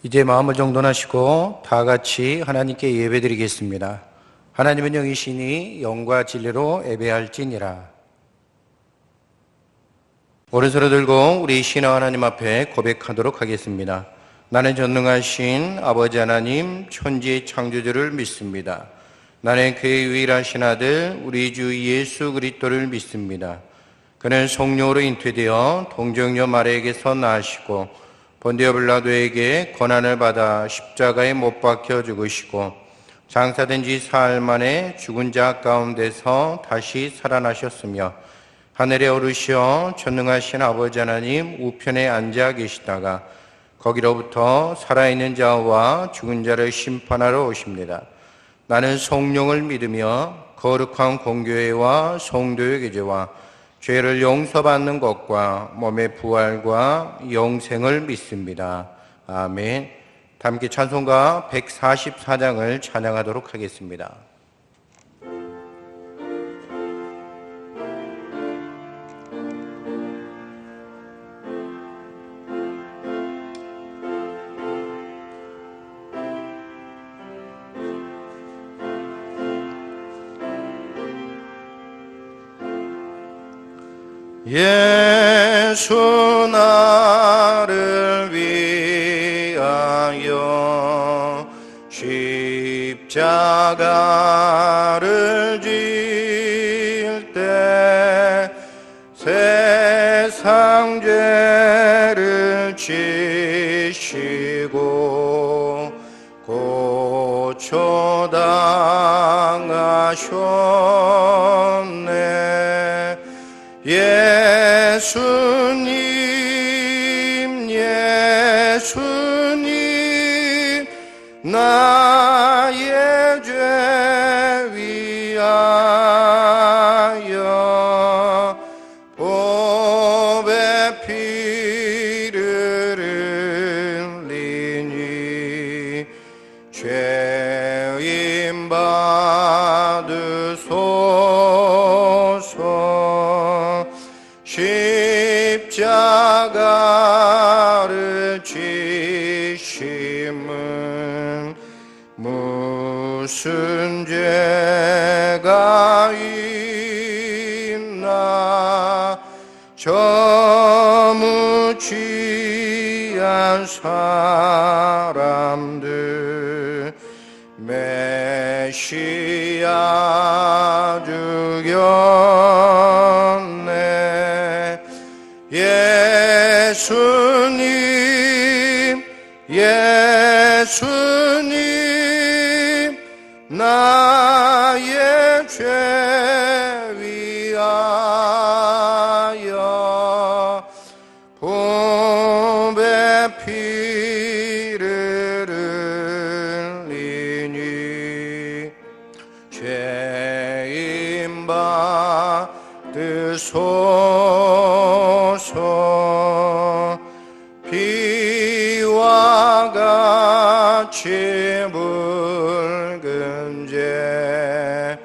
이제 마음을 정돈하시고 다 같이 하나님께 예배드리겠습니다. 하나님은 영이시니 영과 진리로 예배할지니라. 오른손을 들고 우리 신앙 하나님 앞에 고백하도록 하겠습니다. 나는 전능하신 아버지 하나님 천지의 창조주를 믿습니다. 나는 그의 유일하신 아들 우리 주 예수 그리스도를 믿습니다. 그는 성령으로 잉태되어 동정녀 마리아에게서 나시고 본디오 빌라도에게 고난을 받아 십자가에 못 박혀 죽으시고 장사된 지 사흘 만에 죽은 자 가운데서 다시 살아나셨으며 하늘에 오르시어 전능하신 아버지 하나님 우편에 앉아 계시다가 거기로부터 살아있는 자와 죽은 자를 심판하러 오십니다. 나는 성령을 믿으며 거룩한 공교회와 성도의 교제와 죄를 용서받는 것과 몸의 부활과 영생을 믿습니다. 아멘. 함께 찬송가 144장을 찬양하도록 하겠습니다. 예수 나를 위하여 십자가를 질 때 세상 죄를 지시고 고초당하셨네. 예수님 예수님 나의 죄 위하여 보배 피를 흘리니 죄인 받으소서. 십자가를 지심은 무슨 죄가 있나. 저 무지한 사람들 메시아 죽였네. 예수님 예수님 나의 죄 위하여 보배 피를 흘리니 죄인 받으소서. 비와 같이 붉은 죄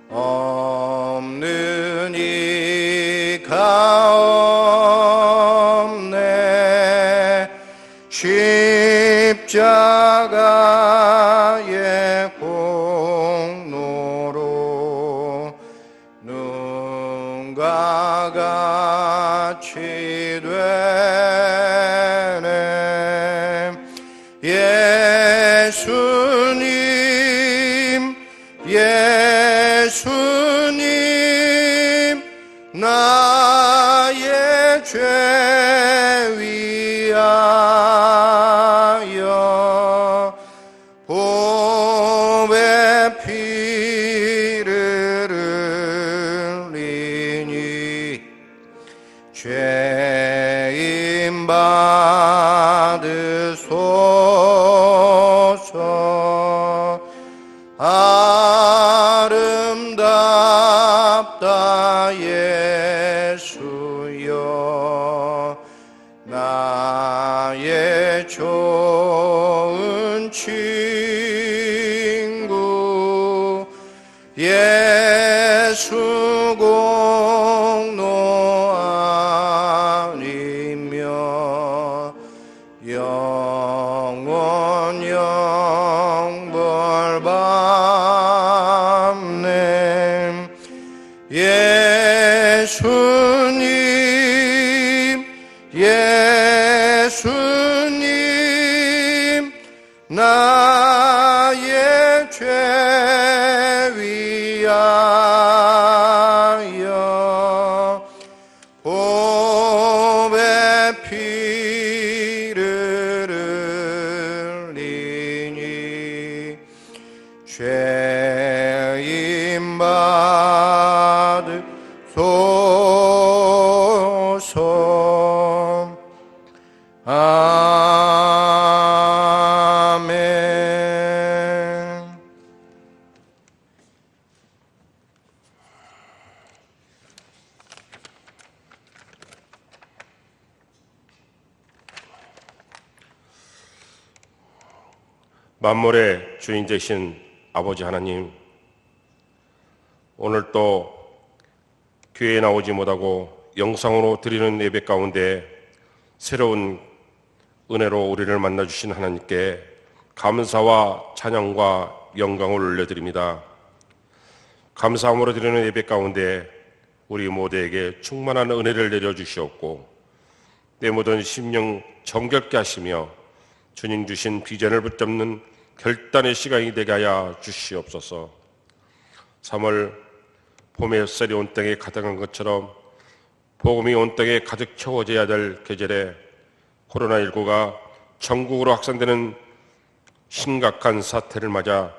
없는 이가 없네. 십자가의 공로로 눈과 같이 되네. 예수님 예수님 나의 죄 위하여 보배 피를 흘리니 죄인 받으소서. 아름답다 예수여 나의 좋은 친구. 예수 공로 아니며 영원 아멘. 만물의 주인 되신 아버지 하나님, 오늘 또 교회에 나오지 못하고 영상으로 드리는 예배 가운데 새로운 은혜로 우리를 만나주신 하나님께 감사와 찬양과 영광을 올려드립니다. 감사함으로 드리는 예배 가운데 우리 모두에게 충만한 은혜를 내려주시옵고 때 묻은 심령 정결케 하시며 주님 주신 비전을 붙잡는 결단의 시간이 되게 하여 주시옵소서. 3월 봄의 햇살이 온 땅에 가득한 것처럼 복음이 온 땅에 가득 채워져야 될 계절에 코로나19가 전국으로 확산되는 심각한 사태를 맞아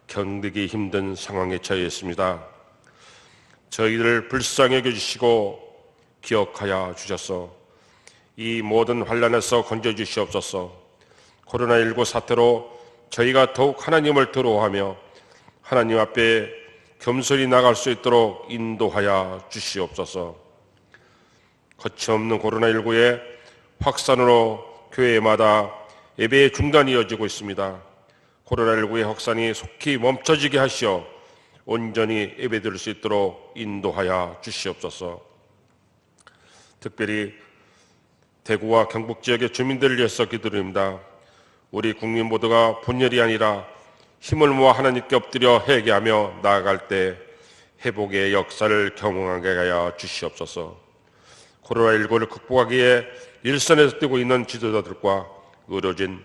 견디기 힘든 상황에 처해 있습니다. 저희를 불쌍히 여겨주시고 기억하여 주셔서 이 모든 환난에서 건져주시옵소서. 코로나19 사태로 저희가 더욱 하나님을 두려워하며 하나님 앞에 겸손히 나갈 수 있도록 인도하여 주시옵소서. 거침없는 코로나19의 확산으로 교회마다 예배의 중단이 이어지고 있습니다. 코로나19의 확산이 속히 멈춰지게 하시어 온전히 예배드릴 수 있도록 인도하여 주시옵소서. 특별히 대구와 경북 지역의 주민들을 위해서 기도드립니다. 우리 국민 모두가 분열이 아니라 힘을 모아 하나님께 엎드려 회개하며 나아갈 때 회복의 역사를 경험하게 하여 주시옵소서. 코로나19를 극복하기에 일선에서 뛰고 있는 지도자들과 의료진,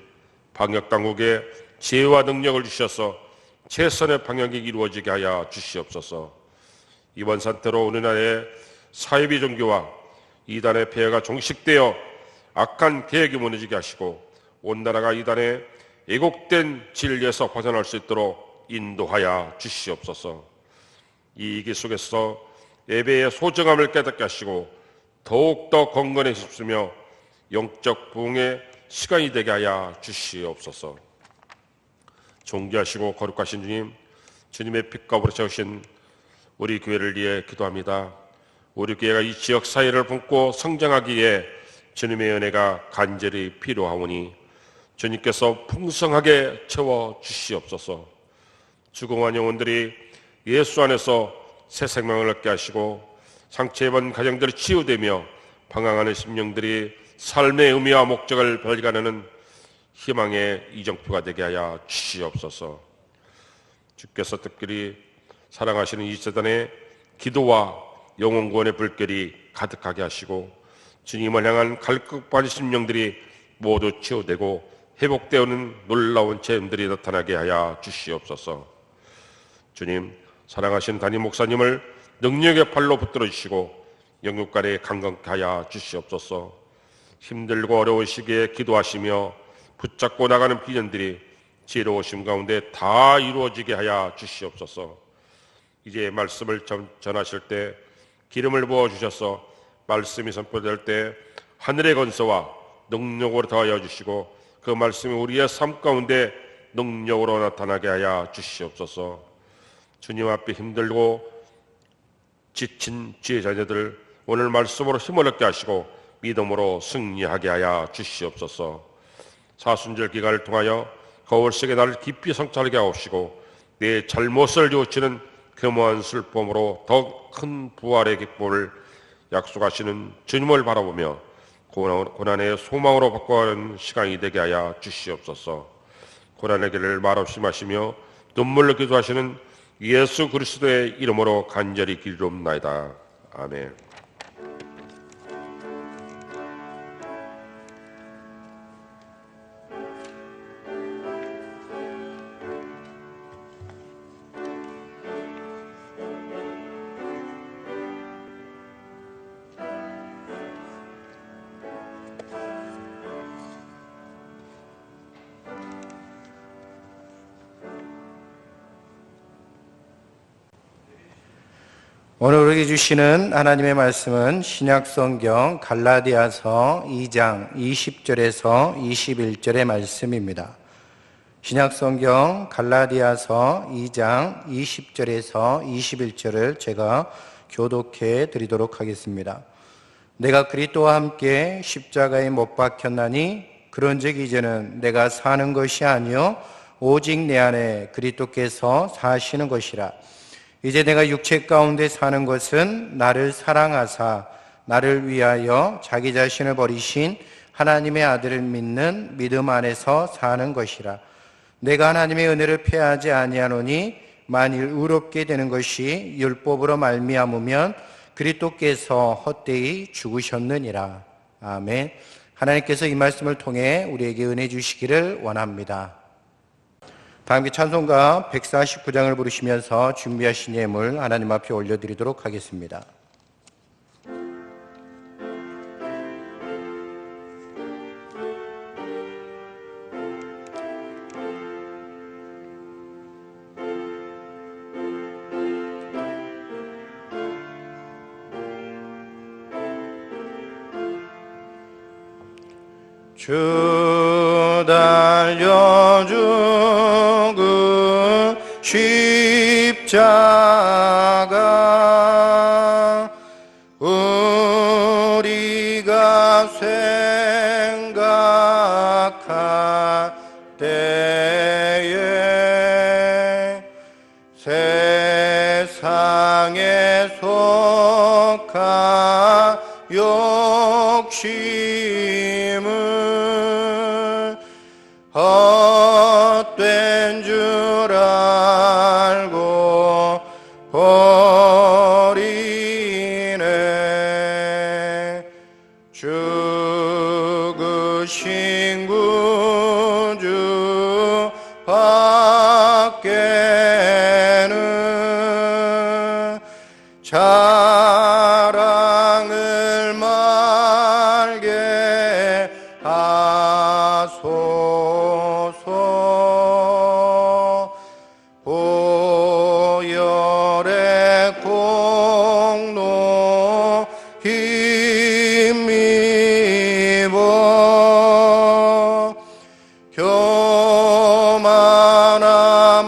방역당국에 지혜와 능력을 주셔서 최선의 방역이 이루어지게 하여 주시옵소서. 이번 사태로 우리나라의 사이비 종교와 이단의 폐해가 종식되어 악한 계획이 무너지게 하시고 온 나라가 이단의 애곡된 진리에서 벗어날 수 있도록 인도하여 주시옵소서. 이 위기 속에서 예배의 소중함을 깨닫게 하시고 더욱더 건강해지시며 영적 부흥의 시간이 되게 하여 주시옵소서. 존귀하시고 거룩하신 주님, 주님의 핏값으로 채우신 우리 교회를 위해 기도합니다. 우리 교회가 이 지역 사회를 품고 성장하기에 주님의 은혜가 간절히 필요하오니 주님께서 풍성하게 채워 주시옵소서. 죽어간 영혼들이 예수 안에서 새 생명을 얻게 하시고 상처 입은 가정들이 치유되며 방황하는 심령들이 삶의 의미와 목적을 발견하는 희망의 이정표가 되게 하여 주시옵소서. 주께서 특별히 사랑하시는 이 세단에 기도와 영혼 구원의 불결이 가득하게 하시고 주님을 향한 갈급한 심령들이 모두 치유되고 회복되어오는 놀라운 체험들이 나타나게 하여 주시옵소서. 주님, 사랑하신 담임 목사님을 능력의 팔로 붙들어 주시고 영육간에 강건케 하여 주시옵소서. 힘들고 어려운 시기에 기도하시며 붙잡고 나가는 비전들이 지혜로우심 가운데 다 이루어지게 하여 주시옵소서. 이제 말씀을 전하실 때 기름을 부어주셔서 말씀이 선포될 때 하늘의 건서와 능력으로 더하여 주시고 그 말씀이 우리의 삶 가운데 능력으로 나타나게 하여 주시옵소서. 주님 앞에 힘들고 지친 주의 자녀들 오늘 말씀으로 힘을 얻게 하시고 믿음으로 승리하게 하여 주시옵소서. 사순절 기간을 통하여 거울속에 나를 깊이 성찰하게 하옵시고 내 잘못을 뉘우치는 겸허한 슬픔으로 더 큰 부활의 기쁨을 약속하시는 주님을 바라보며 고난의 소망으로 바꿔가는 시간이 되게 하여 주시옵소서. 고난의 길을 말없이 마시며 눈물로 기도하시는 예수 그리스도의 이름으로 간절히 기도옵나이다. 아멘. 오늘 우리에게 주시는 하나님의 말씀은 신약성경 갈라디아서 2장 20절에서 21절의 말씀입니다. 신약성경 갈라디아서 2장 20절에서 21절을 제가 교독해 드리도록 하겠습니다. 내가 그리스도와 함께 십자가에 못 박혔나니 그런즉 이제는 내가 사는 것이 아니요 오직 내 안에 그리스도께서 사시는 것이라. 이제 내가 육체 가운데 사는 것은 나를 사랑하사 나를 위하여 자기 자신을 버리신 하나님의 아들을 믿는 믿음 안에서 사는 것이라. 내가 하나님의 은혜를 패하지 아니하노니 만일 의롭게 되는 것이 율법으로 말미암으면 그리스도께서 헛되이 죽으셨느니라. 아멘. 하나님께서 이 말씀을 통해 우리에게 은혜 주시기를 원합니다. 다 함께 찬송가 149장을 부르시면서 준비하신 예물 하나님 앞에 올려드리도록 하겠습니다. 주 달려 죽은 십자가 우리가 생각할 때에 세상에 속한 욕심을 헛된 줄 알고 버리네. 죽으신 구주 밖에는 자랑을 말게 하소서. 보혈의 공로 힘입어 교만한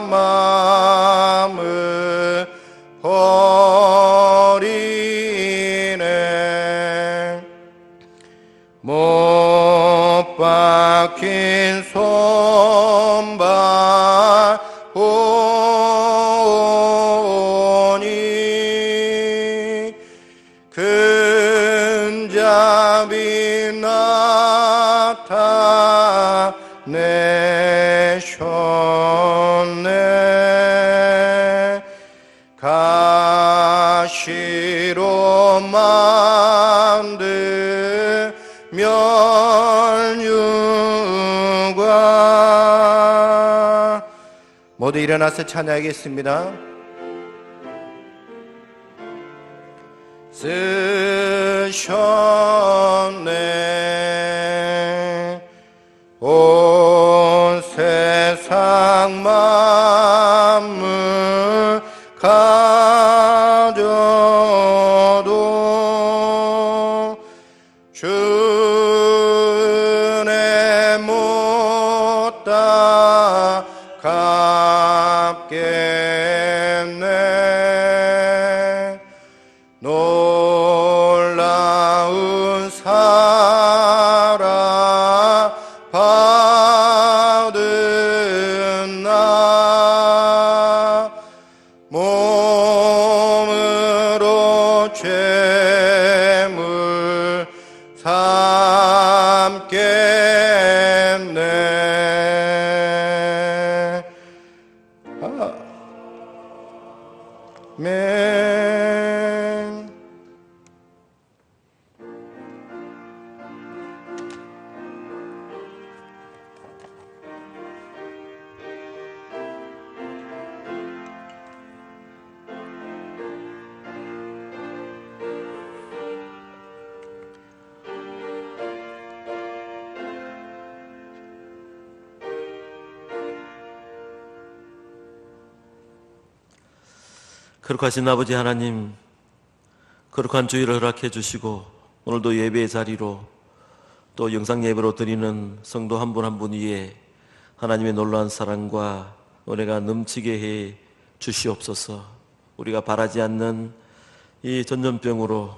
마음을 버리네. 못 박힌 손발 보니 근잡이 나타내셨네. 가시로 만든 면류관 모두 일어나서 찬양하겠습니다. 쓰셨네. 온 세상 만물 가져도 주 은혜 못 갚겠네. 놀라운 사랑 받은 나 몸으로 죄물 삼겠네. 아멘. 거룩하신 아버지 하나님, 거룩한 주일을 허락해 주시고 오늘도 예배의 자리로 또 영상 예배로 드리는 성도 한 분 한 분 위에 하나님의 놀라운 사랑과 은혜가 넘치게 해 주시옵소서. 우리가 바라지 않는 이 전염병으로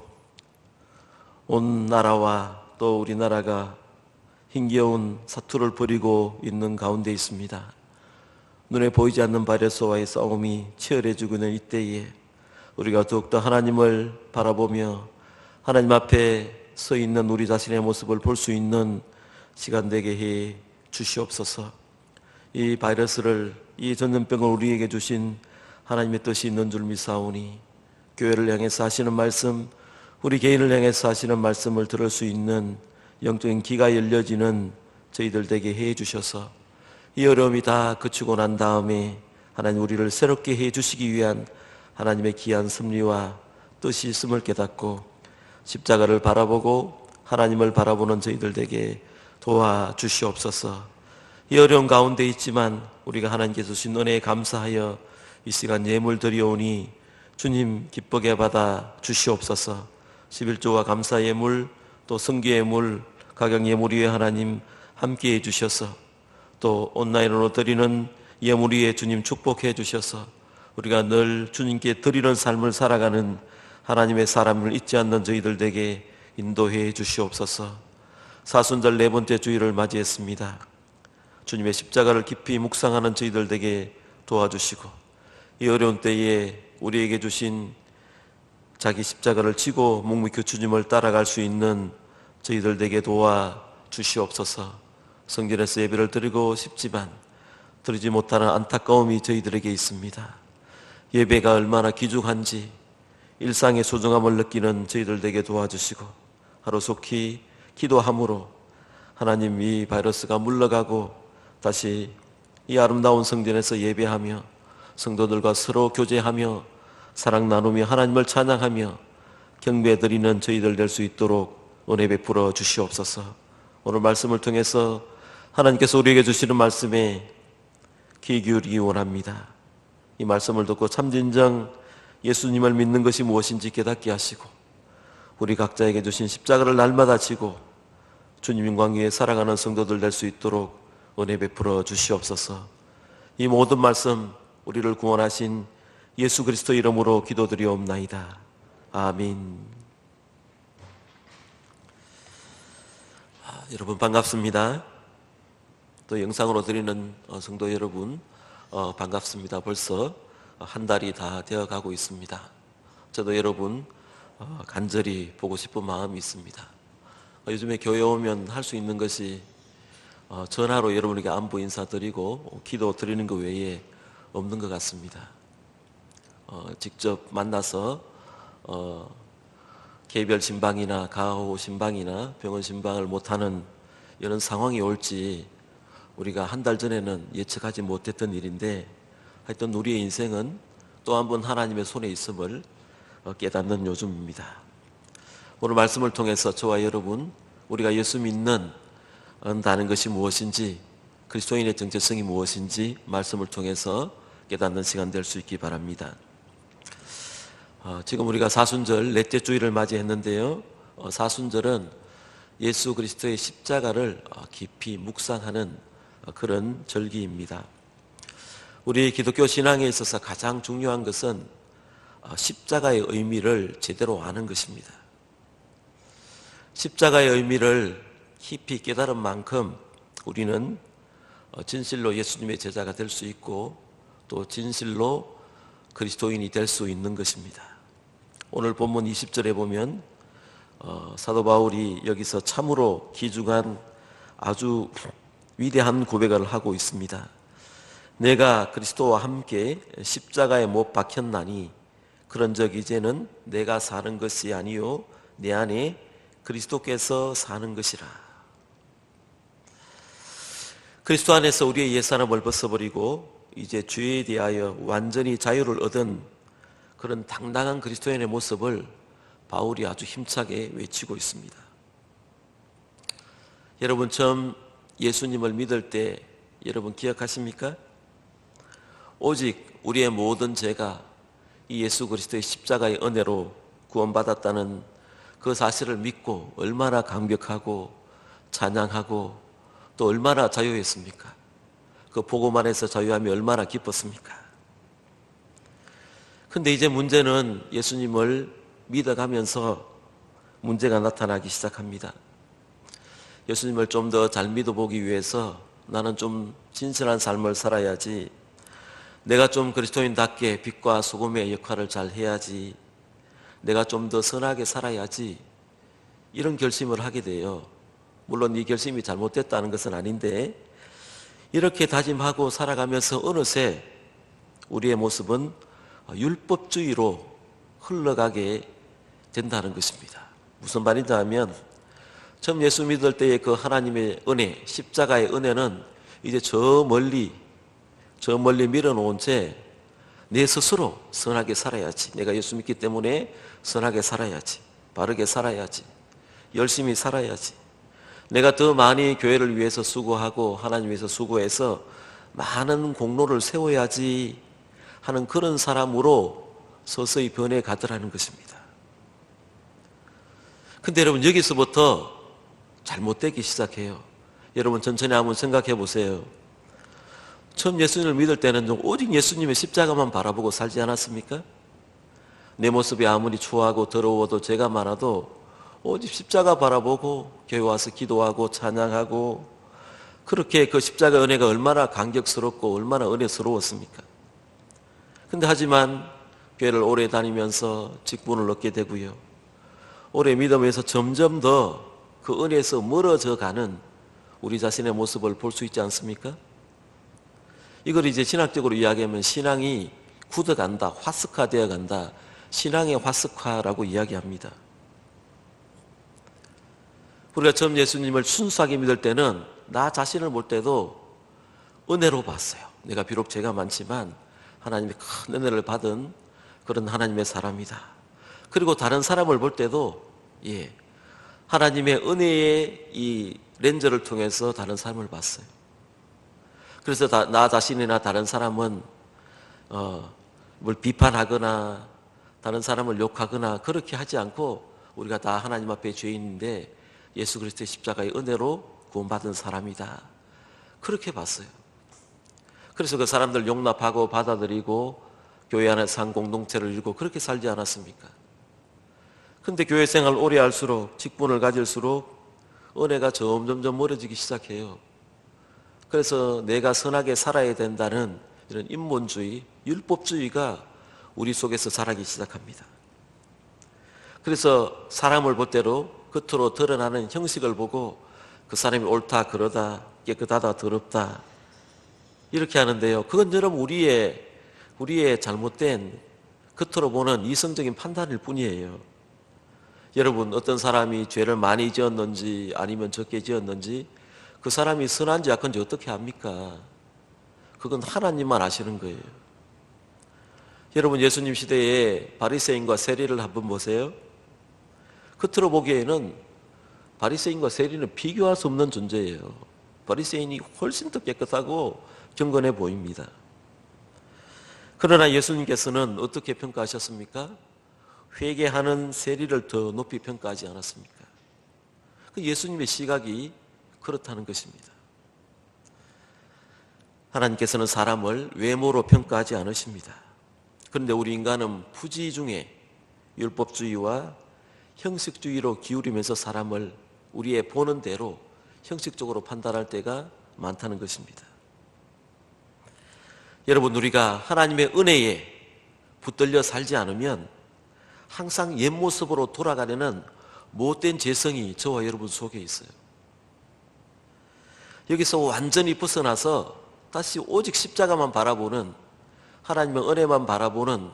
온 나라와 또 우리나라가 힘겨운 사투를 벌이고 있는 가운데 있습니다. 눈에 보이지 않는 바이러스와의 싸움이 치열해지고 있는 이때에 우리가 더욱더 하나님을 바라보며 하나님 앞에 서 있는 우리 자신의 모습을 볼 수 있는 시간 되게 해 주시옵소서. 이 바이러스를, 이 전염병을 우리에게 주신 하나님의 뜻이 있는 줄 믿사오니 교회를 향해서 하시는 말씀, 우리 개인을 향해서 하시는 말씀을 들을 수 있는 영적인 귀가 열려지는 저희들 되게 해 주셔서 이 어려움이 다 그치고 난 다음에 하나님 우리를 새롭게 해 주시기 위한 하나님의 귀한 섭리와 뜻이 있음을 깨닫고 십자가를 바라보고 하나님을 바라보는 저희들 되게 도와주시옵소서. 이 어려운 가운데 있지만 우리가 하나님께서 주신 은혜에 감사하여 이 시간 예물 드리오니 주님 기쁘게 받아 주시옵소서. 11조와 감사 예물 또 성교 예물 가격 예물 위에 하나님 함께해 주셔서 또 온라인으로 드리는 예물 위에 주님 축복해 주셔서 우리가 늘 주님께 드리는 삶을 살아가는 하나님의 사람을 잊지 않는 저희들 되게 인도해 주시옵소서. 사순절 네 번째 주일을 맞이했습니다. 주님의 십자가를 깊이 묵상하는 저희들 되게 도와주시고 이 어려운 때에 우리에게 주신 자기 십자가를 지고 묵묵히 주님을 따라갈 수 있는 저희들 되게 도와주시옵소서. 성전에서 예배를 드리고 싶지만 드리지 못하는 안타까움이 저희들에게 있습니다. 예배가 얼마나 귀중한지 일상의 소중함을 느끼는 저희들 되게 도와주시고 하루속히 기도함으로 하나님 이 바이러스가 물러가고 다시 이 아름다운 성전에서 예배하며 성도들과 서로 교제하며 사랑 나누며 하나님을 찬양하며 경배드리는 저희들 될 수 있도록 은혜 베풀어 주시옵소서. 오늘 말씀을 통해서 하나님께서 우리에게 주시는 말씀에 귀 기울이기 원합니다. 이 말씀을 듣고 참진정 예수님을 믿는 것이 무엇인지 깨닫게 하시고 우리 각자에게 주신 십자가를 날마다 지고 주님 영광 위에 살아가는 성도들 될 수 있도록 은혜 베풀어 주시옵소서. 이 모든 말씀 우리를 구원하신 예수 그리스도 이름으로 기도드리옵나이다. 아멘. 여러분 반갑습니다. 또 영상으로 드리는 성도 여러분 반갑습니다. 벌써 한 달이 다 되어가고 있습니다. 저도 여러분 간절히 보고 싶은 마음이 있습니다. 요즘에 교회 오면 할 수 있는 것이 전화로 여러분에게 안부 인사드리고 기도 드리는 것 외에 없는 것 같습니다. 직접 만나서 개별 신방이나 가호 신방이나 병원 신방을 못하는 이런 상황이 올지 우리가 한 달 전에는 예측하지 못했던 일인데 하여튼 우리의 인생은 또 한 번 하나님의 손에 있음을 깨닫는 요즘입니다. 오늘 말씀을 통해서 저와 여러분 우리가 예수 믿는 다는 것이 무엇인지 그리스도인의 정체성이 무엇인지 말씀을 통해서 깨닫는 시간 될 수 있기 바랍니다. 지금 우리가 사순절 넷째 주일을 맞이했는데요. 사순절은 예수 그리스도의 십자가를 깊이 묵상하는 그런 절기입니다. 우리 기독교 신앙에 있어서 가장 중요한 것은 십자가의 의미를 제대로 아는 것입니다. 십자가의 의미를 깊이 깨달은 만큼 우리는 진실로 예수님의 제자가 될 수 있고 또 진실로 그리스도인이 될 수 있는 것입니다. 오늘 본문 20절에 보면 사도 바울이 여기서 참으로 귀중한 아주 위대한 고백을 하고 있습니다. 내가 그리스도와 함께 십자가에 못 박혔나니 그런즉 이제는 내가 사는 것이 아니요 내 안에 그리스도께서 사는 것이라. 그리스도 안에서 우리의 옛사람을 벗어버리고 이제 죄에 대하여 완전히 자유를 얻은 그런 당당한 그리스도인의 모습을 바울이 아주 힘차게 외치고 있습니다. 여러분 처음 예수님을 믿을 때 여러분 기억하십니까? 오직 우리의 모든 죄가 이 예수 그리스도의 십자가의 은혜로 구원받았다는 그 사실을 믿고 얼마나 감격하고 찬양하고 또 얼마나 자유했습니까? 그 복음 안에서 자유함이 얼마나 기뻤습니까? 근데 이제 문제는 예수님을 믿어가면서 문제가 나타나기 시작합니다. 예수님을 좀 더 잘 믿어보기 위해서 나는 좀 진실한 삶을 살아야지, 내가 좀 그리스도인답게 빛과 소금의 역할을 잘 해야지, 내가 좀 더 선하게 살아야지, 이런 결심을 하게 돼요. 물론 이 결심이 잘못됐다는 것은 아닌데, 이렇게 다짐하고 살아가면서 어느새 우리의 모습은 율법주의로 흘러가게 된다는 것입니다. 무슨 말인지 하면, 처음 예수 믿을 때의 그 하나님의 은혜, 십자가의 은혜는 이제 저 멀리 밀어놓은 채 내 스스로 선하게 살아야지, 내가 예수 믿기 때문에 선하게 살아야지, 바르게 살아야지, 열심히 살아야지, 내가 더 많이 교회를 위해서 수고하고 하나님 위해서 수고해서 많은 공로를 세워야지 하는 그런 사람으로 서서히 변해 가더라는 것입니다. 근데 여러분, 여기서부터 잘못되기 시작해요. 여러분 천천히 한번 생각해 보세요. 처음 예수님을 믿을 때는 오직 예수님의 십자가만 바라보고 살지 않았습니까? 내 모습이 아무리 추하고 더러워도 죄가 많아도 오직 십자가 바라보고 교회 와서 기도하고 찬양하고, 그렇게 그 십자가 은혜가 얼마나 감격스럽고 얼마나 은혜스러웠습니까? 근데 하지만 교회를 오래 다니면서 직분을 얻게 되고요, 오래 믿으면서 점점 더 그 은혜에서 멀어져 가는 우리 자신의 모습을 볼 수 있지 않습니까? 이걸 이제 신학적으로 이야기하면 신앙이 굳어간다, 화석화되어 간다, 신앙의 화석화라고 이야기합니다. 우리가 처음 예수님을 순수하게 믿을 때는 나 자신을 볼 때도 은혜로 봤어요. 내가 비록 죄가 많지만 하나님의 큰 은혜를 받은 그런 하나님의 사람이다. 그리고 다른 사람을 볼 때도 하나님의 은혜의 이 렌즈를 통해서 다른 사람을 봤어요. 그래서 나 자신이나 다른 사람은 뭘 비판하거나 다른 사람을 욕하거나 그렇게 하지 않고, 우리가 다 하나님 앞에 죄인인데 예수 그리스도의 십자가의 은혜로 구원받은 사람이다, 그렇게 봤어요. 그래서 그 사람들 용납하고 받아들이고 교회 안에서 한 공동체를 이루고 그렇게 살지 않았습니까? 근데 교회 생활 오래 할수록, 직분을 가질수록 은혜가 점점 멀어지기 시작해요. 그래서 내가 선하게 살아야 된다는 이런 인본주의, 율법주의가 우리 속에서 자라기 시작합니다. 그래서 사람을 볼 때로 겉으로 드러나는 형식을 보고 그 사람이 옳다, 그러다, 깨끗하다, 더럽다, 이렇게 하는데요, 그건 여러분 우리의 잘못된 겉으로 보는 이성적인 판단일 뿐이에요. 여러분, 어떤 사람이 죄를 많이 지었는지 아니면 적게 지었는지, 그 사람이 선한지 악한지 어떻게 압니까? 그건 하나님만 아시는 거예요. 여러분, 예수님 시대에 바리새인과 세리를 한번 보세요. 겉으로 보기에는 바리새인과 세리는 비교할 수 없는 존재예요. 바리새인이 훨씬 더 깨끗하고 경건해 보입니다. 그러나 예수님께서는 어떻게 평가하셨습니까? 회개하는 세리를 더 높이 평가하지 않았습니까? 그 예수님의 시각이 그렇다는 것입니다. 하나님께서는 사람을 외모로 평가하지 않으십니다. 그런데 우리 인간은 부지 중에 율법주의와 형식주의로 기울이면서 사람을 우리의 보는 대로 형식적으로 판단할 때가 많다는 것입니다. 여러분, 우리가 하나님의 은혜에 붙들려 살지 않으면 항상 옛 모습으로 돌아가려는 못된 죄성이 저와 여러분 속에 있어요. 여기서 완전히 벗어나서 다시 오직 십자가만 바라보는, 하나님의 은혜만 바라보는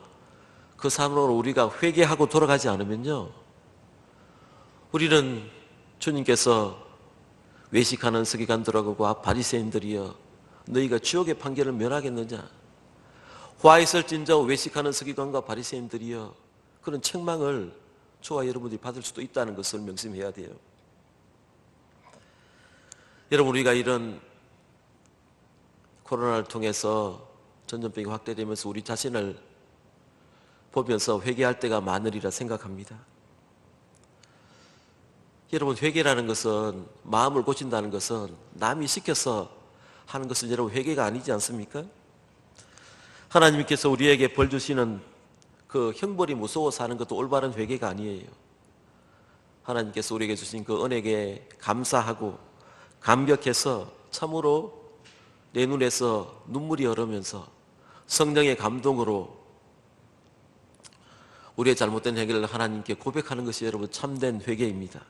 그 삶으로 우리가 회개하고 돌아가지 않으면요, 우리는 주님께서 외식하는 서기관들하고 바리새인들이여, 너희가 지옥의 판결을 면하겠느냐, 화 있을진저 외식하는 서기관과 바리새인들이여, 그런 책망을 저와 여러분들이 받을 수도 있다는 것을 명심해야 돼요. 여러분, 우리가 이런 코로나를 통해서 전염병이 확대되면서 우리 자신을 보면서 회개할 때가 많으리라 생각합니다. 여러분, 회개라는 것은, 마음을 고친다는 것은 남이 시켜서 하는 것은 여러분 회개가 아니지 않습니까? 하나님께서 우리에게 벌 주시는 그 형벌이 무서워서 하는 것도 올바른 회개가 아니에요. 하나님께서 우리에게 주신 그 은혜에 감사하고 감격해서 참으로 내 눈에서 눈물이 흐르면서 성령의 감동으로 우리의 잘못된 행위를 하나님께 고백하는 것이 여러분 참된 회개입니다.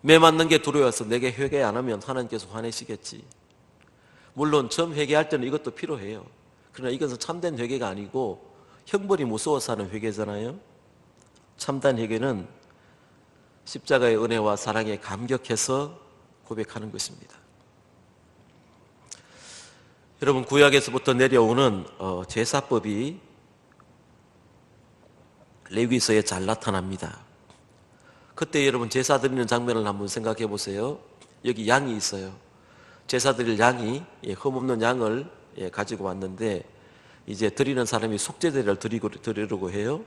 매 맞는 게 두려워서 내게 회개 안 하면 하나님께서 화내시겠지. 물론 처음 회개할 때는 이것도 필요해요. 그러나 이것은 참된 회개가 아니고 형벌이 무서워서 하는 회개잖아요. 참된 회개는 십자가의 은혜와 사랑에 감격해서 고백하는 것입니다. 여러분, 구약에서부터 내려오는 제사법이 레위기서에 잘 나타납니다. 그때 여러분 제사 드리는 장면을 한번 생각해 보세요. 여기 양이 있어요. 제사 드릴 양이 흠없는 양을 가지고 왔는데 이제 드리는 사람이 속죄제를 드리려고 해요.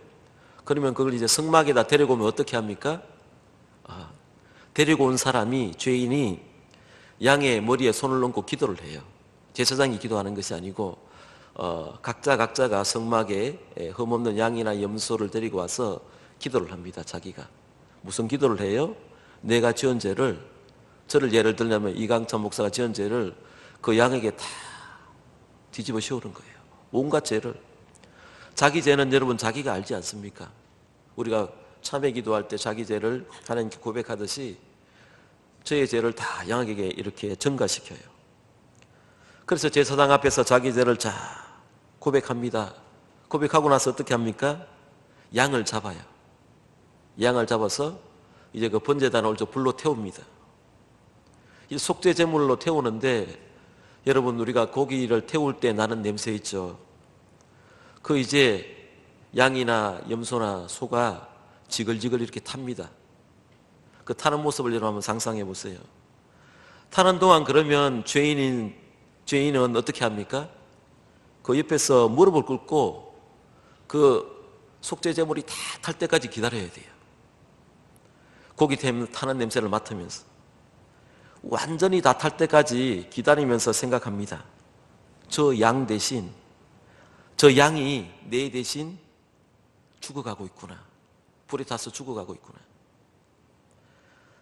그러면 그걸 이제 성막에다 데리고 오면 어떻게 합니까? 데리고 온 사람이, 죄인이 양의 머리에 손을 얹고 기도를 해요. 제사장이 기도하는 것이 아니고 각자가 성막에 흠없는 양이나 염소를 데리고 와서 기도를 합니다. 자기가 무슨 기도를 해요? 내가 지은 죄를, 저를 예를 들자면 이강찬 목사가 지은 죄를 그 양에게 다 뒤집어 씌우는 거예요. 온갖 죄를. 자기 죄는 여러분 자기가 알지 않습니까? 우리가 참회 기도할 때 자기 죄를 하나님께 고백하듯이 저의 죄를 다 양에게 이렇게 전가시켜요. 그래서 제사장 앞에서 자기 죄를 자 고백합니다. 고백하고 나서 어떻게 합니까? 양을 잡아요. 양을 잡아서 이제 그 번제단을 올려 불로 태웁니다. 이 속죄 제물로 태우는데 여러분, 우리가 고기를 태울 때 나는 냄새 있죠. 그 이제 양이나 염소나 소가 지글지글 이렇게 탑니다. 그 타는 모습을 여러분 한번 상상해 보세요. 타는 동안 그러면 죄인은 어떻게 합니까? 그 옆에서 무릎을 꿇고 그 속죄 제물이 다 탈 때까지 기다려야 돼요. 고기 타는 냄새를 맡으면서 완전히 다 탈 때까지 기다리면서 생각합니다. 저 양 대신, 저 양이 내 대신 죽어가고 있구나. 불에 타서 죽어가고 있구나.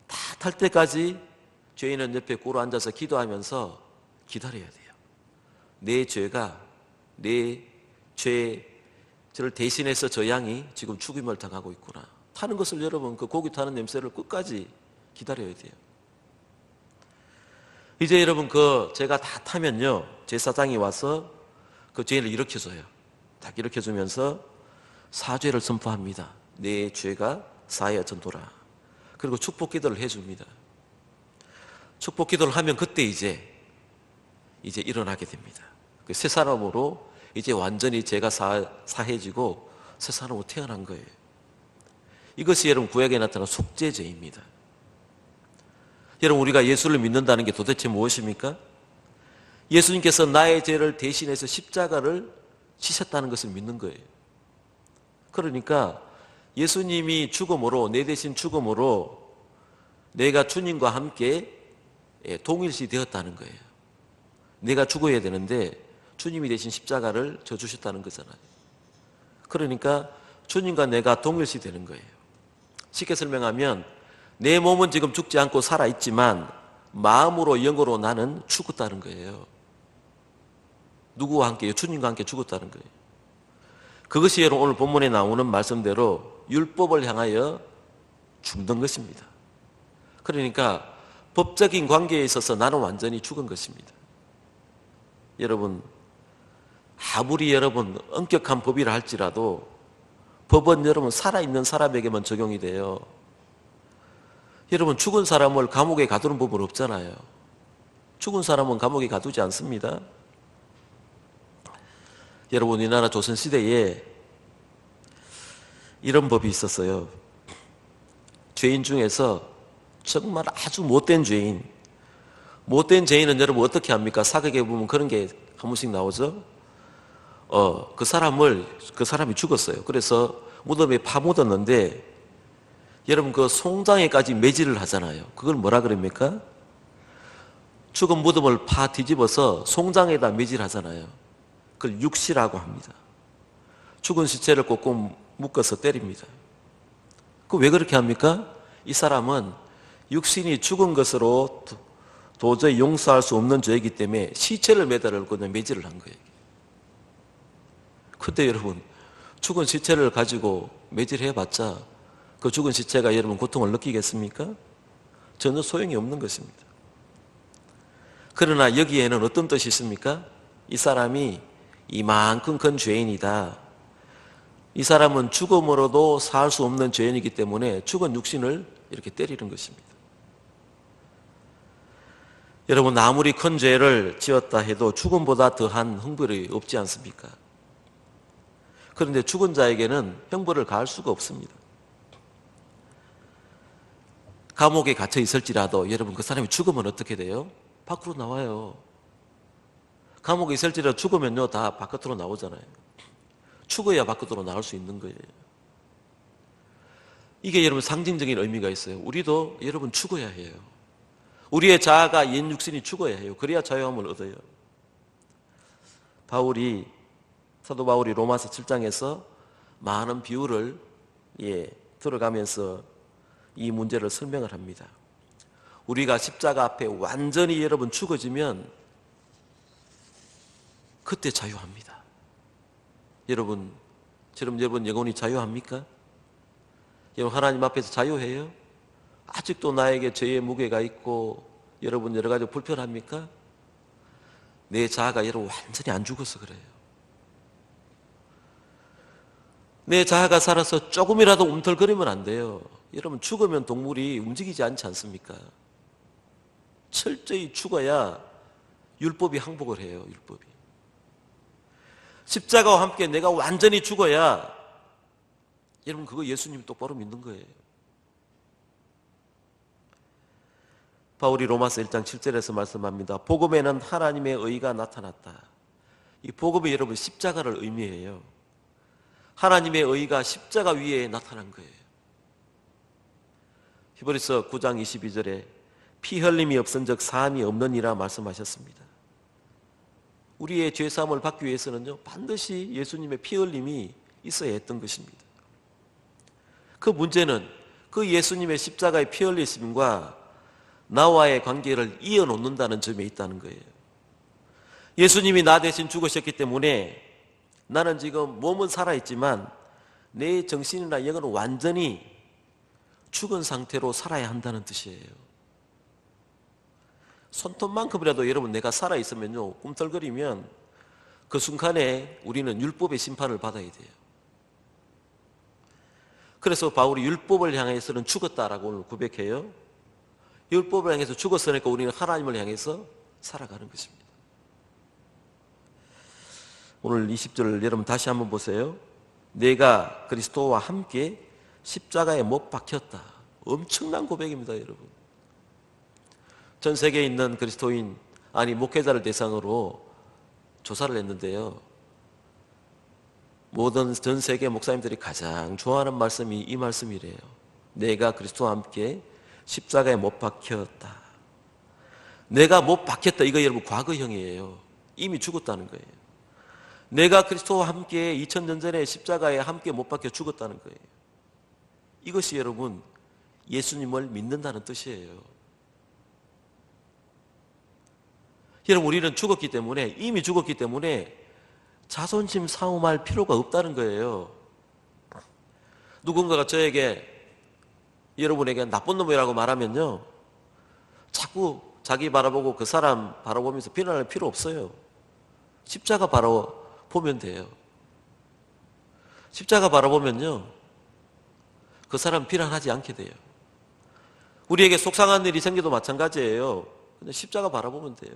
다 탈 때까지 죄인은 옆에 꿇어 앉아서 기도하면서 기다려야 돼요. 내 죄가, 내 죄를 대신해서 저 양이 지금 죽임을 당하고 있구나. 타는 것을 여러분, 그 고기 타는 냄새를 끝까지 기다려야 돼요. 이제 여러분 그 죄가 다 타면요, 제사장이 와서 그 죄인을 일으켜줘요. 딱 일으켜주면서 사죄를 선포합니다. 내 죄가 사하여졌노라. 그리고 축복 기도를 해줍니다. 축복 기도를 하면 그때 이제 일어나게 됩니다. 그 새 사람으로 이제 완전히 죄가 사해지고 새 사람으로 태어난 거예요. 이것이 여러분 구약에 나타난 속죄죄입니다. 여러분, 우리가 예수를 믿는다는 게 도대체 무엇입니까? 예수님께서 나의 죄를 대신해서 십자가를 지셨다는 것을 믿는 거예요. 그러니까 예수님이 죽음으로, 내 대신 죽음으로 내가 주님과 함께 동일시 되었다는 거예요. 내가 죽어야 되는데 주님이 대신 십자가를 져주셨다는 거잖아요. 그러니까 주님과 내가 동일시 되는 거예요. 쉽게 설명하면 내 몸은 지금 죽지 않고 살아있지만 마음으로, 영으로 나는 죽었다는 거예요. 누구와 함께요? 주님과 함께 죽었다는 거예요. 그것이 여러분 오늘 본문에 나오는 말씀대로 율법을 향하여 죽는 것입니다. 그러니까 법적인 관계에 있어서 나는 완전히 죽은 것입니다. 여러분, 아무리 여러분 엄격한 법이라 할지라도 법은 여러분 살아있는 사람에게만 적용이 돼요. 여러분, 죽은 사람을 감옥에 가두는 법은 없잖아요. 죽은 사람은 감옥에 가두지 않습니다. 여러분, 우리나라 조선시대에 이런 법이 있었어요. 죄인 중에서 정말 아주 못된 죄인, 못된 죄인은 여러분 어떻게 합니까? 사극에 보면 그런 게 한 번씩 나오죠. 그 사람이 죽었어요. 그래서 무덤에 파묻었는데 여러분 그 송장에까지 매질을 하잖아요. 그걸 뭐라 그럽니까? 죽은 무덤을 파 뒤집어서 송장에다 매질하잖아요. 그걸 육시라고 합니다. 죽은 시체를 꽁꽁 묶어서 때립니다. 그 왜 그렇게 합니까? 이 사람은 육신이 죽은 것으로 도저히 용서할 수 없는 죄이기 때문에 시체를 매달고 그냥 매질을 한 거예요. 근데 여러분 죽은 시체를 가지고 매질해봤자 그 죽은 시체가 여러분 고통을 느끼겠습니까? 전혀 소용이 없는 것입니다. 그러나 여기에는 어떤 뜻이 있습니까? 이 사람이 이만큼 큰 죄인이다. 이 사람은 죽음으로도 살 수 없는 죄인이기 때문에 죽은 육신을 이렇게 때리는 것입니다. 여러분 아무리 큰 죄를 지었다 해도 죽음보다 더한 형벌이 없지 않습니까? 그런데 죽은 자에게는 형벌을 가할 수가 없습니다. 감옥에 갇혀 있을지라도 여러분 그 사람이 죽으면 어떻게 돼요? 밖으로 나와요. 감옥에 있을지라도 죽으면요 다 바깥으로 나오잖아요. 죽어야 바깥으로 나올 수 있는 거예요. 이게 여러분 상징적인 의미가 있어요. 우리도 여러분 죽어야 해요. 우리의 자아가 옛 육신이 죽어야 해요. 그래야 자유함을 얻어요. 사도 바울이 로마서 7장에서 많은 비유를 들어가면서 이 문제를 설명을 합니다. 우리가 십자가 앞에 완전히 여러분 죽어지면 그때 자유합니다. 여러분 영혼이 자유합니까? 여러분 하나님 앞에서 자유해요? 아직도 나에게 죄의 무게가 있고 여러분 여러 가지 불편합니까? 내 자아가 여러분 완전히 안 죽어서 그래요. 내 자아가 살아서 조금이라도 움틀거리면 안 돼요. 여러분 죽으면 동물이 움직이지 않지 않습니까? 철저히 죽어야 율법이 항복을 해요. 율법이. 십자가와 함께 내가 완전히 죽어야 여러분 그거 예수님 똑바로 믿는 거예요. 바울이 로마서 1장 7절에서 말씀합니다. 복음에는 하나님의 의가 나타났다. 이 복음이 여러분 십자가를 의미해요. 하나님의 의가 십자가 위에 나타난 거예요. 히브리서 9장 22절에 피 흘림이 없은즉 사함이 없느니라 말씀하셨습니다. 우리의 죄사함을 받기 위해서는요 반드시 예수님의 피 흘림이 있어야 했던 것입니다. 그 문제는 그 예수님의 십자가의 피 흘리심과 나와의 관계를 이어놓는다는 점에 있다는 거예요. 예수님이 나 대신 죽으셨기 때문에 나는 지금 몸은 살아있지만 내 정신이나 영은 완전히 죽은 상태로 살아야 한다는 뜻이에요. 손톱만큼이라도 여러분 내가 살아있으면요 꿈틀거리면 그 순간에 우리는 율법의 심판을 받아야 돼요. 그래서 바울이 율법을 향해서는 죽었다라고 오늘 고백해요. 율법을 향해서 죽었으니까 우리는 하나님을 향해서 살아가는 것입니다. 오늘 20절 여러분 다시 한번 보세요. 내가 그리스도와 함께 십자가에 못 박혔다. 엄청난 고백입니다, 여러분. 전 세계에 있는 그리스도인, 목회자를 대상으로 조사를 했는데요. 모든 전 세계 목사님들이 가장 좋아하는 말씀이 이 말씀이래요. 내가 그리스도와 함께 십자가에 못 박혔다. 내가 못 박혔다. 이거 여러분 과거형이에요. 이미 죽었다는 거예요. 내가 그리스도와 함께 2000년 전에 십자가에 함께 못 박혀 죽었다는 거예요. 이것이 여러분 예수님을 믿는다는 뜻이에요. 여러분 우리는 죽었기 때문에 이미 죽었기 때문에 자존심 싸움할 필요가 없다는 거예요. 누군가가 저에게 여러분에게 나쁜 놈이라고 말하면요 자꾸 자기 바라보고 그 사람 바라보면서 비난할 필요 없어요. 십자가 바라보면 돼요. 십자가 바라보면요 그 사람 비난하지 않게 돼요. 우리에게 속상한 일이 생겨도 마찬가지예요. 그냥 십자가 바라보면 돼요.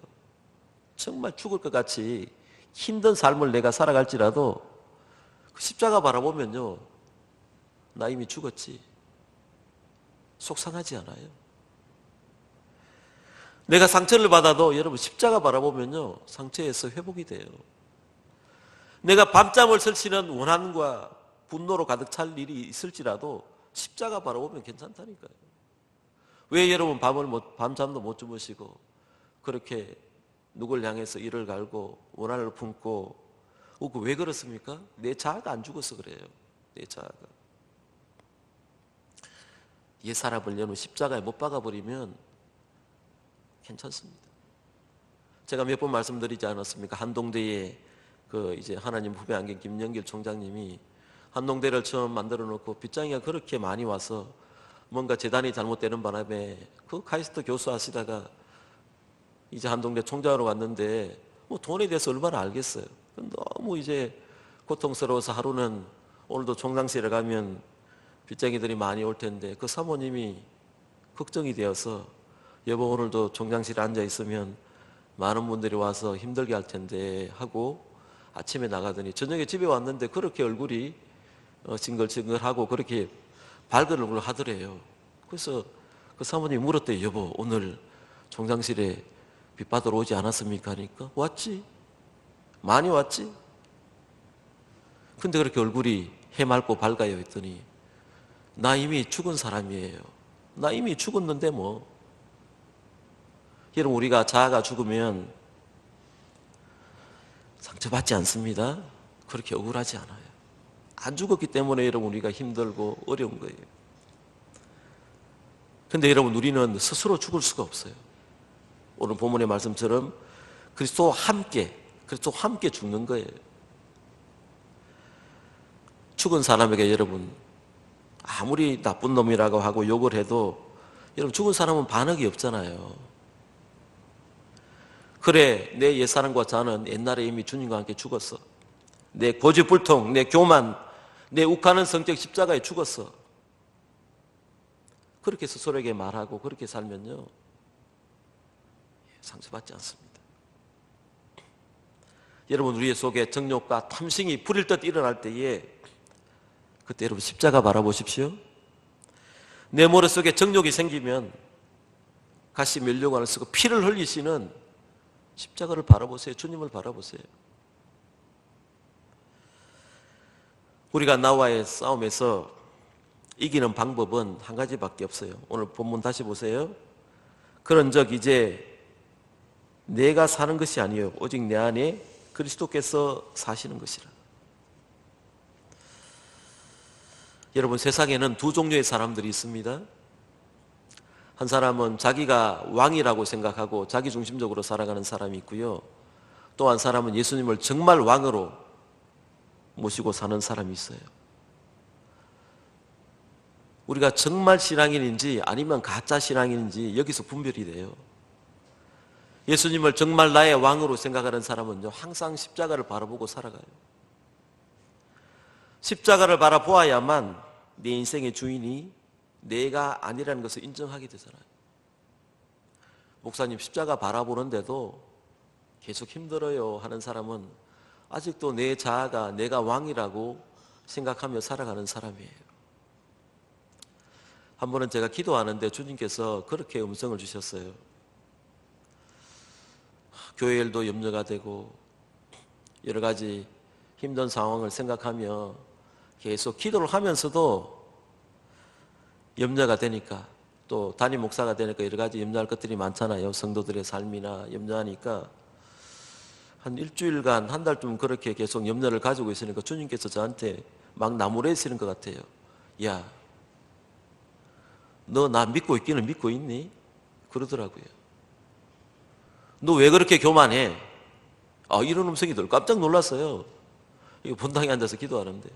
정말 죽을 것 같이 힘든 삶을 내가 살아갈지라도 그 십자가 바라보면요 나 이미 죽었지. 속상하지 않아요. 내가 상처를 받아도 여러분 십자가 바라보면요 상처에서 회복이 돼요. 내가 밤잠을 설치는 원한과 분노로 가득 찰 일이 있을지라도 십자가 바라보면 괜찮다니까요. 왜 여러분 밤잠도 못 주무시고 그렇게 누굴 향해서 이를 갈고 원한을 품고 왜 그렇습니까? 내 자아가 안 죽어서 그래요. 내 자아가. 옛 사람을 여는 십자가에 못 박아버리면 괜찮습니다. 제가 몇 번 말씀드리지 않았습니까? 한동대에 이제 하나님 후배 안경 김영길 총장님이 한동대를 처음 만들어 놓고 빗장이가 그렇게 많이 와서 뭔가 재단이 잘못되는 바람에 그 카이스트 교수 하시다가 이제 한동대 총장으로 왔는데 뭐 돈에 대해서 얼마나 알겠어요. 너무 이제 고통스러워서 하루는 오늘도 총장실에 가면 빗장이들이 많이 올 텐데 그 사모님이 걱정이 되어서 여보 오늘도 총장실에 앉아 있으면 많은 분들이 와서 힘들게 할 텐데 하고 아침에 나가더니 저녁에 집에 왔는데 그렇게 얼굴이 징글징글하고 그렇게 밝은 얼굴을 하더래요. 그래서 그 사모님이 물었대요. 여보 오늘 총장실에 빚 받으러 오지 않았습니까? 하니까 왔지. 많이 왔지. 근데 그렇게 얼굴이 해맑고 밝아요 했더니 나 이미 죽은 사람이에요. 나 이미 죽었는데 뭐. 여러분 우리가 자아가 죽으면 상처받지 않습니다. 그렇게 억울하지 않아요. 안 죽었기 때문에 여러분 우리가 힘들고 어려운 거예요. 근데 여러분 우리는 스스로 죽을 수가 없어요. 오늘 본문의 말씀처럼 그리스도와 함께 죽는 거예요. 죽은 사람에게 여러분 아무리 나쁜 놈이라고 하고 욕을 해도 여러분 죽은 사람은 반응이 없잖아요. 그래 내 옛사람과 자는 옛날에 이미 주님과 함께 죽었어. 내 고집불통, 내 교만, 내 욱하는 성격 십자가에 죽었어. 그렇게 스스로에게 말하고 그렇게 살면요 상처받지 않습니다. 여러분 우리 속에 정욕과 탐심이 불일 듯 일어날 때에 그때 여러분 십자가 바라보십시오. 내 머릿속에 정욕이 생기면 가시 면류관을 쓰고 피를 흘리시는 십자가를 바라보세요. 주님을 바라보세요. 우리가 나와의 싸움에서 이기는 방법은 한 가지밖에 없어요. 오늘 본문 다시 보세요. 그런즉 이제 내가 사는 것이 아니요 오직 내 안에 그리스도께서 사시는 것이라. 여러분 세상에는 두 종류의 사람들이 있습니다. 한 사람은 자기가 왕이라고 생각하고 자기중심적으로 살아가는 사람이 있고요. 또 한 사람은 예수님을 정말 왕으로 모시고 사는 사람이 있어요. 우리가 정말 신앙인인지 아니면 가짜 신앙인인지 여기서 분별이 돼요. 예수님을 정말 나의 왕으로 생각하는 사람은요 항상 십자가를 바라보고 살아가요. 십자가를 바라보아야만 내 인생의 주인이 내가 아니라는 것을 인정하게 되잖아요. 목사님 십자가 바라보는데도 계속 힘들어요 하는 사람은 아직도 내 자아가 내가 왕이라고 생각하며 살아가는 사람이에요. 한 번은 제가 기도하는데 주님께서 그렇게 음성을 주셨어요. 교회 일도 염려가 되고 여러 가지 힘든 상황을 생각하며 계속 기도를 하면서도 염려가 되니까 또 담임 목사가 되니까 여러 가지 염려할 것들이 많잖아요. 성도들의 삶이나 염려하니까 한 일주일간 한 달쯤 그렇게 계속 염려를 가지고 있으니까 주님께서 저한테 막 나무래시는 것 같아요. 야, 너 나 믿고 있기는 믿고 있니? 그러더라고요. 너 왜 그렇게 교만해? 이런 음성이 들어 깜짝 놀랐어요. 이거 본당에 앉아서 기도하는데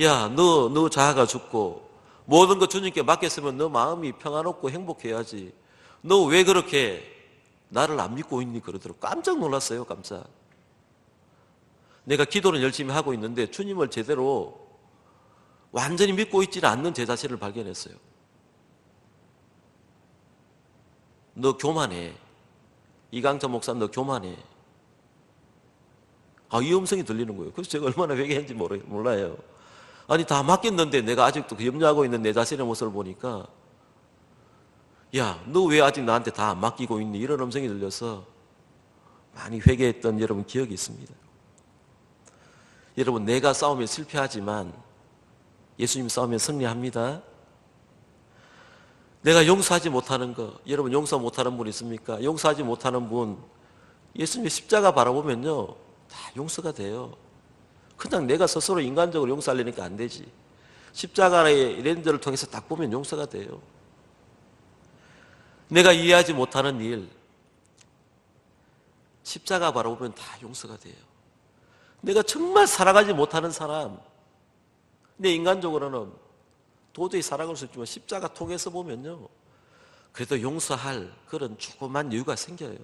야, 너 자아가 죽고 모든 것 주님께 맡겼으면 너 마음이 평안없고 행복해야지. 너 왜 그렇게 나를 안 믿고 있니? 그러더라고. 깜짝 놀랐어요. 깜짝. 내가 기도는 열심히 하고 있는데 주님을 제대로 완전히 믿고 있지는 않는 제 자신을 발견했어요. 너 교만해. 이강철 목사 너 교만해. 이 음성이 들리는 거예요. 그래서 제가 얼마나 회개했는지 몰라요. 아니 다 맡겼는데 내가 아직도 염려하고 있는 내 자신의 모습을 보니까 야, 너 왜 아직 나한테 다 안 맡기고 있니? 이런 음성이 들려서 많이 회개했던 여러분 기억이 있습니다. 여러분, 내가 싸우면 실패하지만 예수님 싸우면 승리합니다. 내가 용서하지 못하는 거, 여러분 용서 못하는 분 있습니까? 용서하지 못하는 분, 예수님의 십자가 바라보면요 다 용서가 돼요. 그냥 내가 스스로 인간적으로 용서하려니까 안 되지. 십자가의 렌즈를 통해서 딱 보면 용서가 돼요. 내가 이해하지 못하는 일, 십자가 바라보면 다 용서가 돼요. 내가 정말 살아가지 못하는 사람, 내 인간적으로는 도저히 살아갈 수 없지만 십자가 통해서 보면요 그래도 용서할 그런 조그만 여유가 생겨요.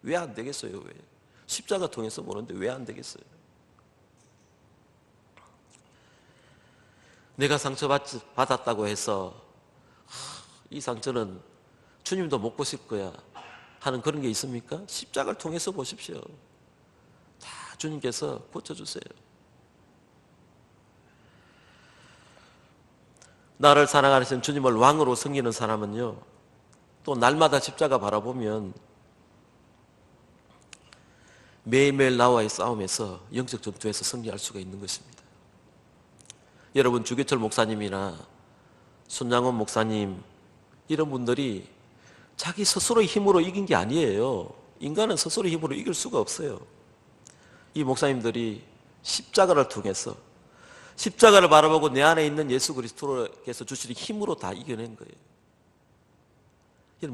왜 안 되겠어요? 왜? 십자가 통해서 보는데 왜 안 되겠어요? 내가 상처받았다고 해서 이 상처는 주님도 못 보실 거야 하는 그런 게 있습니까? 십자가를 통해서 보십시오. 다 주님께서 고쳐주세요. 나를 사랑하시는 주님을 왕으로 섬기는 사람은요 또 날마다 십자가 바라보면 매일매일 나와의 싸움에서 영적 전투에서 승리할 수가 있는 것입니다. 여러분, 주교철 목사님이나 손양원 목사님 이런 분들이 자기 스스로의 힘으로 이긴 게 아니에요. 인간은 스스로의 힘으로 이길 수가 없어요. 이 목사님들이 십자가를 통해서 십자가를 바라보고 내 안에 있는 예수 그리스도께서 주시는 힘으로 다 이겨낸 거예요.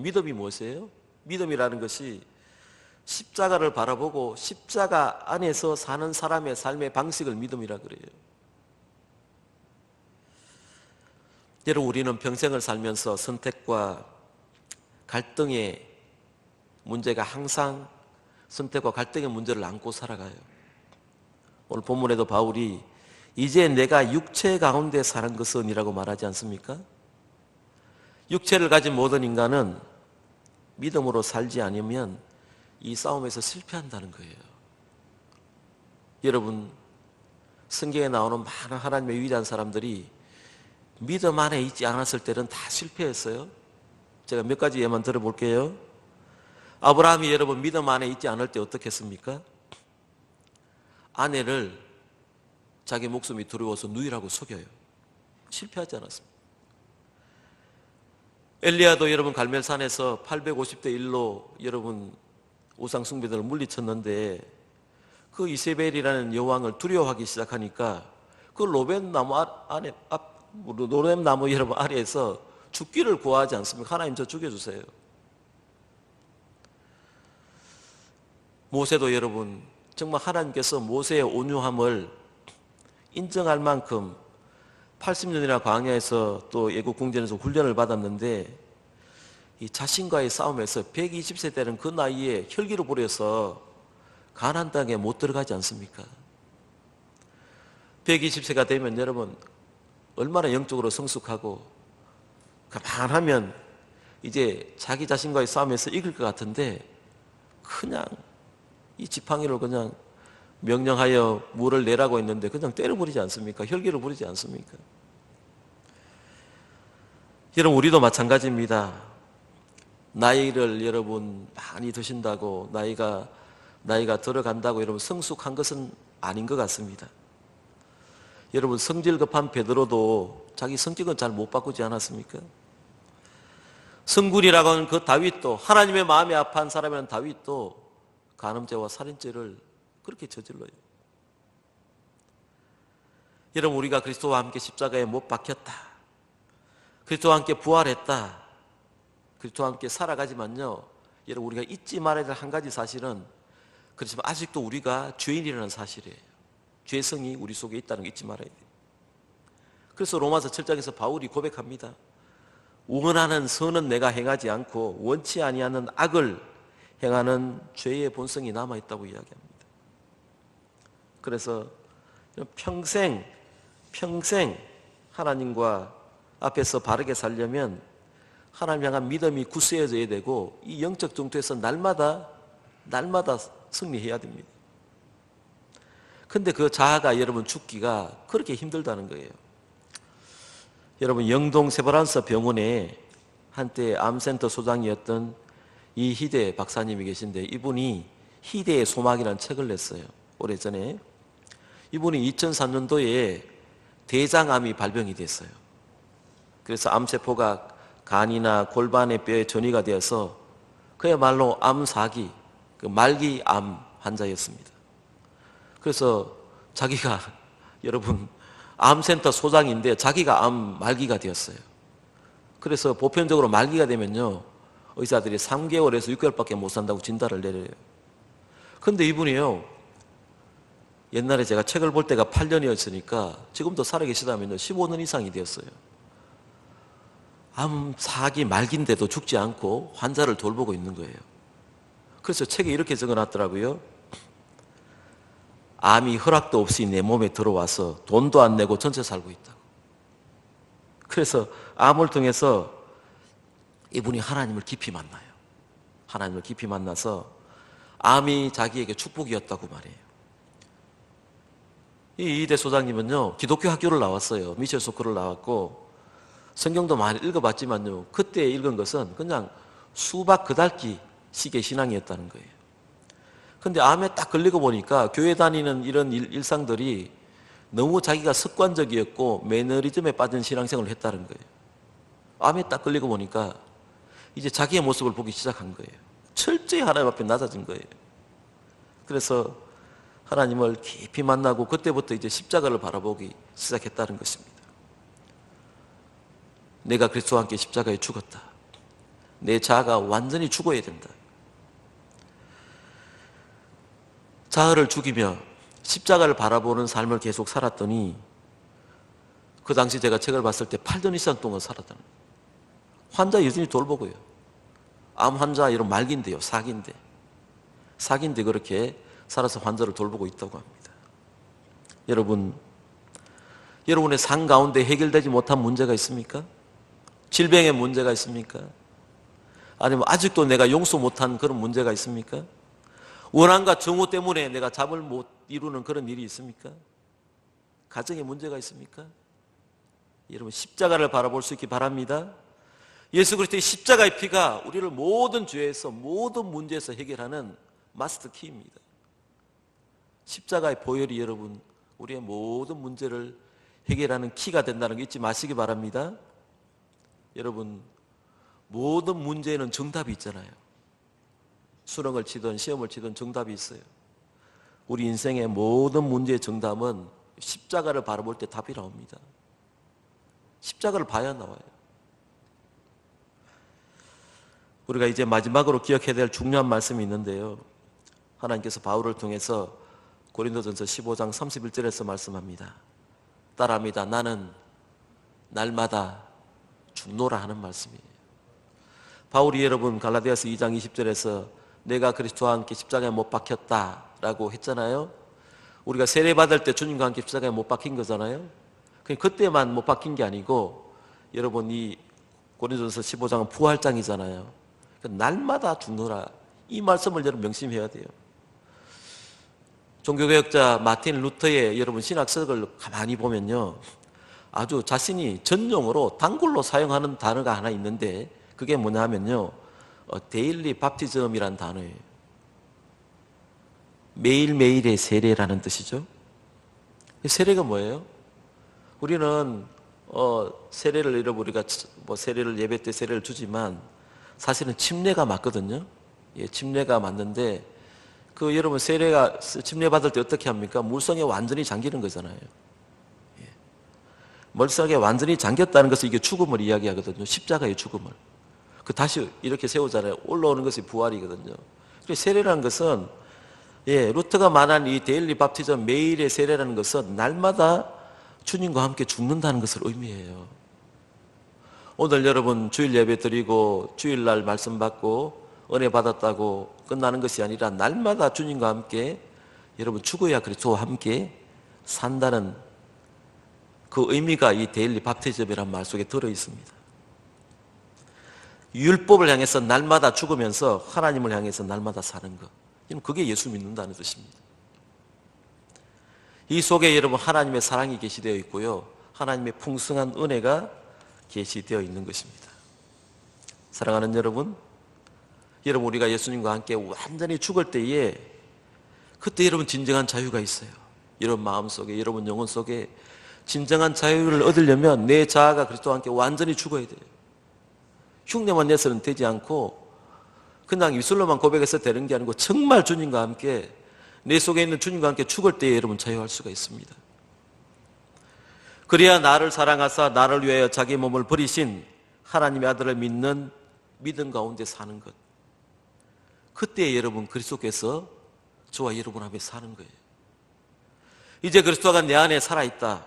믿음이 무엇이에요? 믿음이라는 것이 십자가를 바라보고 십자가 안에서 사는 사람의 삶의 방식을 믿음이라 그래요. 여러분, 우리는 평생을 살면서 선택과 갈등의 문제가 항상 선택과 갈등의 문제를 안고 살아가요. 오늘 본문에도 바울이 이제 내가 육체 가운데 사는 것은 이라고 말하지 않습니까? 육체를 가진 모든 인간은 믿음으로 살지 않으면 이 싸움에서 실패한다는 거예요. 여러분, 성경에 나오는 많은 하나님의 위대한 사람들이 믿음 안에 있지 않았을 때는 다 실패했어요. 제가 몇 가지 예만 들어볼게요. 아브라함이 여러분 믿음 안에 있지 않을 때 어떻게 했습니까? 아내를 자기 목숨이 두려워서 누이라고 속여요. 실패하지 않았습니다. 엘리야도 여러분 갈멜산에서 850대 1로 여러분 우상 숭배들을 물리쳤는데 그 이세벨이라는 여왕을 두려워하기 시작하니까 그 로뎀나무 로뎀나무 여러분 아래에서 죽기를 구하지 않습니까? 하나님 저 죽여주세요. 모세도 여러분 정말 하나님께서 모세의 온유함을 인정할 만큼 80년이나 광야에서 또 애국 궁전에서 훈련을 받았는데 이 자신과의 싸움에서 120세 되는 그 나이에 혈기를 부려서 가나안 땅에 못 들어가지 않습니까? 120세가 되면 여러분 얼마나 영적으로 성숙하고 그만하면 이제 자기 자신과의 싸움에서 이길 것 같은데 그냥 이 지팡이를 그냥 명령하여 물을 내라고 했는데 그냥 때려버리지 않습니까? 혈기를 부리지 않습니까? 여러분, 우리도 마찬가지입니다. 나이를 여러분 많이 드신다고 나이가 들어간다고 여러분 성숙한 것은 아닌 것 같습니다. 여러분, 성질 급한 베드로도 자기 성격은 잘 못 바꾸지 않았습니까? 성군이라고 하는 그 다윗도, 하나님의 마음이 아파한 사람이라는 다윗도 간음죄와 살인죄를 그렇게 저질러요. 여러분, 우리가 그리스도와 함께 십자가에 못 박혔다, 그리스도와 함께 부활했다, 그리스도와 함께 살아가지만요, 여러분 우리가 잊지 말아야 될 한 가지 사실은, 그렇지만 아직도 우리가 죄인이라는 사실이에요. 죄성이 우리 속에 있다는 거 잊지 말아야 돼요. 그래서 로마서 7장에서 바울이 고백합니다. 원하는 선은 내가 행하지 않고 원치 아니하는 악을 행하는 죄의 본성이 남아있다고 이야기합니다. 그래서 평생 하나님과 앞에서 바르게 살려면 하나님 향한 믿음이 굳세어져야 되고 이 영적 전투에서 날마다 승리해야 됩니다. 근데 그 자아가 여러분 죽기가 그렇게 힘들다는 거예요. 여러분, 영동 세브란스 병원에 한때 암센터 소장이었던 이희대 박사님이 계신데 이분이 희대의 소망이라는 책을 냈어요. 오래전에. 이분이 2003년도에 대장암이 발병이 됐어요. 그래서 암세포가 간이나 골반의 뼈에 전이가 되어서 그야말로 암4기, 말기 암 환자였습니다. 그래서 자기가 여러분 암센터 소장인데 자기가 암 말기가 되었어요. 그래서 보편적으로 말기가 되면요, 의사들이 3개월에서 6개월밖에 못 산다고 진단을 내려요. 근데 이분이요, 옛날에 제가 책을 볼 때가 8년이었으니까 지금도 살아계시다면요 15년 이상이 되었어요. 암 4기 말기인데도 죽지 않고 환자를 돌보고 있는 거예요. 그래서 책에 이렇게 적어놨더라고요. 암이 허락도 없이 내 몸에 들어와서 돈도 안 내고 전체 살고 있다고. 그래서 암을 통해서 이분이 하나님을 깊이 만나요. 하나님을 깊이 만나서 암이 자기에게 축복이었다고 말해요. 이 이대 소장님은요, 기독교 학교를 나왔어요. 미셸 소크를 나왔고 성경도 많이 읽어봤지만요, 그때 읽은 것은 그냥 수박 그달기 식의 신앙이었다는 거예요. 근데 암에 딱 걸리고 보니까 교회 다니는 이런 일상들이 너무 자기가 습관적이었고 매너리즘에 빠진 신앙생활을 했다는 거예요. 암에 딱 걸리고 보니까 이제 자기의 모습을 보기 시작한 거예요. 철저히 하나님 앞에 낮아진 거예요. 그래서 하나님을 깊이 만나고 그때부터 이제 십자가를 바라보기 시작했다는 것입니다. 내가 그리스도와 함께 십자가에 죽었다. 내 자아가 완전히 죽어야 된다. 자아를 죽이며 십자가를 바라보는 삶을 계속 살았더니 그 당시 제가 책을 봤을 때 8년 이상 동안 살았다는 거예요. 환자 여전히 돌보고요. 암 환자 이런 말기인데요. 사기인데 그렇게 살아서 환자를 돌보고 있다고 합니다. 여러분의 삶 가운데 해결되지 못한 문제가 있습니까? 질병의 문제가 있습니까? 아니면 아직도 내가 용서 못한 그런 문제가 있습니까? 원한과 정오 때문에 내가 잠을 못 이루는 그런 일이 있습니까? 가정에 문제가 있습니까? 여러분 십자가를 바라볼 수 있기 바랍니다. 예수 그리스도의 십자가의 피가 우리를 모든 죄에서 모든 문제에서 해결하는 마스터 키입니다. 십자가의 보혈이 여러분 우리의 모든 문제를 해결하는 키가 된다는 거 잊지 마시기 바랍니다. 여러분 모든 문제에는 정답이 있잖아요. 수능을 치든 시험을 치든 정답이 있어요. 우리 인생의 모든 문제의 정답은 십자가를 바라볼 때 답이 나옵니다. 십자가를 봐야 나와요. 우리가 이제 마지막으로 기억해야 될 중요한 말씀이 있는데요, 하나님께서 바울을 통해서 고린도전서 15장 31절에서 말씀합니다. 따라합니다. 나는 날마다 죽노라 하는 말씀이에요. 바울이 여러분 갈라디아서 2장 20절에서 내가 그리스도와 함께 십자가에 못 박혔다라고 했잖아요. 우리가 세례받을 때 주님과 함께 십자가에 못 박힌 거잖아요. 그때만 못 박힌 게 아니고 여러분 이 고린도전서 15장은 부활장이잖아요. 날마다 죽노라, 이 말씀을 여러분 명심해야 돼요. 종교개혁자 마틴 루터의 여러분 신학서를 가만히 보면요, 아주 자신이 전용으로 단골로 사용하는 단어가 하나 있는데 그게 뭐냐 하면요, 데일리 밥티즘이라는 단어예요. 매일매일의 세례라는 뜻이죠. 세례가 뭐예요? 우리는 세례를 우리가 세례를 예배 때 세례를 주지만 사실은 침례가 맞거든요. 예, 침례가 맞는데 여러분 세례가 침례 받을 때 어떻게 합니까? 물속에 완전히 잠기는 거잖아요. 예. 물속에 완전히 잠겼다는 것은 이게 죽음을 이야기하거든요. 십자가의 죽음을. 다시 이렇게 세우잖아요. 올라오는 것이 부활이거든요. 그래서 세례라는 것은 루터가 말한 이 데일리 밥티즘 매일의 세례라는 것은 날마다 주님과 함께 죽는다는 것을 의미해요. 오늘 여러분 주일 예배 드리고 주일날 말씀 받고 은혜 받았다고 끝나는 것이 아니라 날마다 주님과 함께 여러분 죽어야 그리스도와 함께 산다는 그 의미가 이 데일리 밥티즘이라는 말 속에 들어 있습니다. 율법을 향해서 날마다 죽으면서 하나님을 향해서 날마다 사는 것, 그게 예수 믿는다는 뜻입니다. 이 속에 여러분 하나님의 사랑이 계시되어 있고요, 하나님의 풍성한 은혜가 계시되어 있는 것입니다. 사랑하는 여러분 우리가 예수님과 함께 완전히 죽을 때에 그때 여러분 진정한 자유가 있어요. 여러분 마음속에, 여러분 영혼 속에 진정한 자유를 얻으려면 내 자아가 그리스도와 함께 완전히 죽어야 돼요. 흉내만 내서는 되지 않고 그냥 입술로만 고백해서 되는 게 아니고 정말 주님과 함께, 내 속에 있는 주님과 함께 죽을 때에 여러분 자유할 수가 있습니다. 그래야 나를 사랑하사 나를 위하여 자기 몸을 버리신 하나님의 아들을 믿는 믿음 가운데 사는 것, 그때 여러분 그리스도께서 저와 여러분 앞에 사는 거예요. 이제 그리스도가 내 안에 살아있다.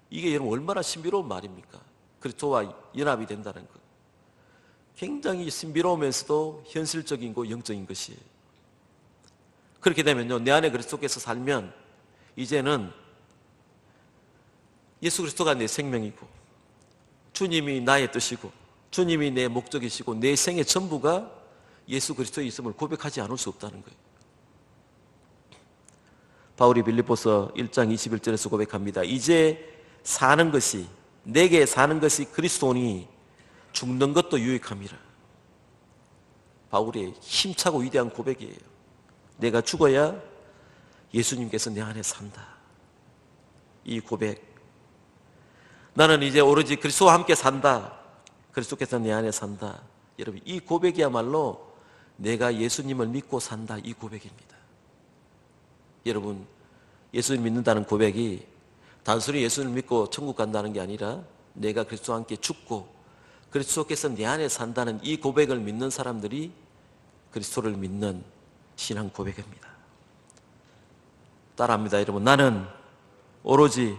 이게 여러분 얼마나 신비로운 말입니까? 그리스도와 연합이 된다는 것. 굉장히 신비로우면서도 현실적이고 영적인 것이에요. 그렇게 되면요, 내 안에 그리스도께서 살면 이제는 예수 그리스도가 내 생명이고 주님이 나의 뜻이고 주님이 내 목적이시고 내 생의 전부가 예수 그리스도의 있음을 고백하지 않을 수 없다는 거예요. 바울이 빌립보서 1장 21절에서 고백합니다. 이제 사는 것이, 내게 사는 것이 그리스도니 죽는 것도 유익함이라. 바울의 힘차고 위대한 고백이에요. 내가 죽어야 예수님께서 내 안에 산다. 이 고백, 나는 이제 오로지 그리스도와 함께 산다, 그리스도께서 내 안에 산다. 여러분, 이 고백이야말로 내가 예수님을 믿고 산다, 이 고백입니다. 여러분, 예수님 믿는다는 고백이 단순히 예수님을 믿고 천국 간다는 게 아니라 내가 그리스도와 함께 죽고 그리스도께서 내 안에 산다는 이 고백을 믿는 사람들이 그리스도를 믿는 신앙 고백입니다. 따라합니다, 여러분. 나는 오로지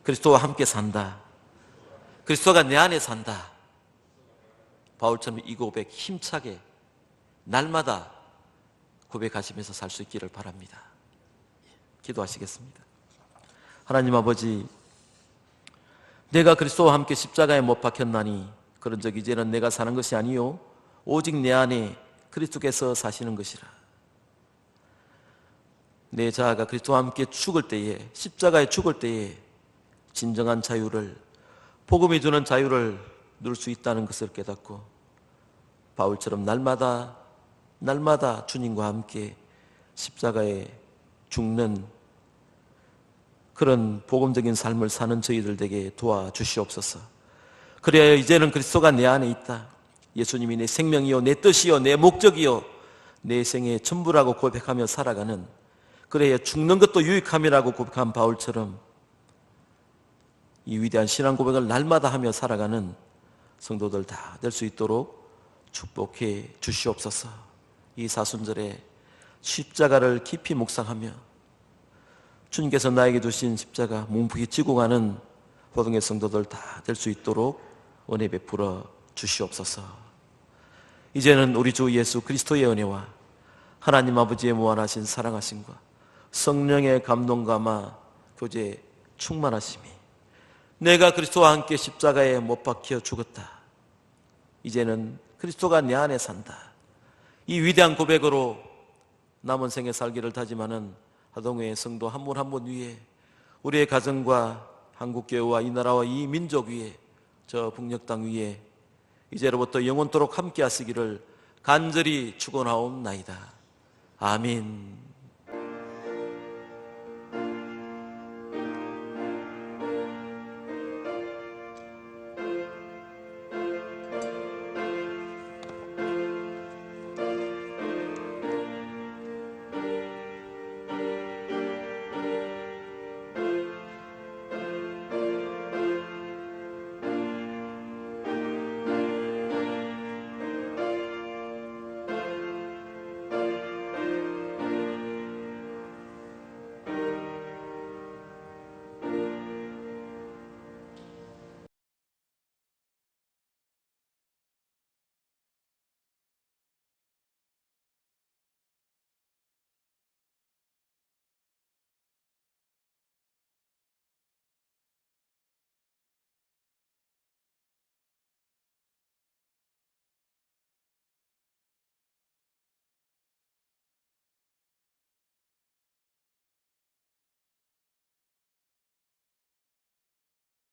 그리스도와 함께 산다. 그리스도가 내 안에 산다. 바울처럼 이 고백 힘차게 날마다 고백하시면서 살 수 있기를 바랍니다. 기도하시겠습니다. 하나님 아버지, 내가 그리스도와 함께 십자가에 못 박혔나니 그런즉 이제는 내가 사는 것이 아니요 오직 내 안에 그리스도께서 사시는 것이라. 내 자아가 그리스도와 함께 죽을 때에, 십자가에 죽을 때에 진정한 자유를, 복음이 주는 자유를 누릴 수 있다는 것을 깨닫고 바울처럼 날마다 주님과 함께 십자가에 죽는 그런 복음적인 삶을 사는 저희들 되게 도와주시옵소서. 그래야 이제는 그리스도가 내 안에 있다, 예수님이 내 생명이요 내 뜻이요 내 목적이요 내 생의 전부라고 고백하며 살아가는, 그래야 죽는 것도 유익함이라고 고백한 바울처럼 이 위대한 신앙 고백을 날마다 하며 살아가는 성도들 다 될 수 있도록 축복해 주시옵소서. 이 사순절에 십자가를 깊이 묵상하며 주님께서 나에게 주신 십자가 뭉푹이 지고 가는 호동의 성도들 다 될 수 있도록 은혜 베풀어 주시옵소서. 이제는 우리 주 예수 그리스도의 은혜와 하나님 아버지의 무한하신 사랑하심과 성령의 감동감화 교제 충만하심이, 내가 그리스도와 함께 십자가에 못 박혀 죽었다, 이제는 그리스도가 내 안에 산다, 이 위대한 고백으로 남은 생에 살기를 다짐하는 하동회의 성도 한 분 한 분 위에, 우리의 가정과 한국교회와 이 나라와 이 민족 위에, 저 북녘 땅 위에 이제로부터 영원토록 함께 하시기를 간절히 축원하옵나이다. 아멘.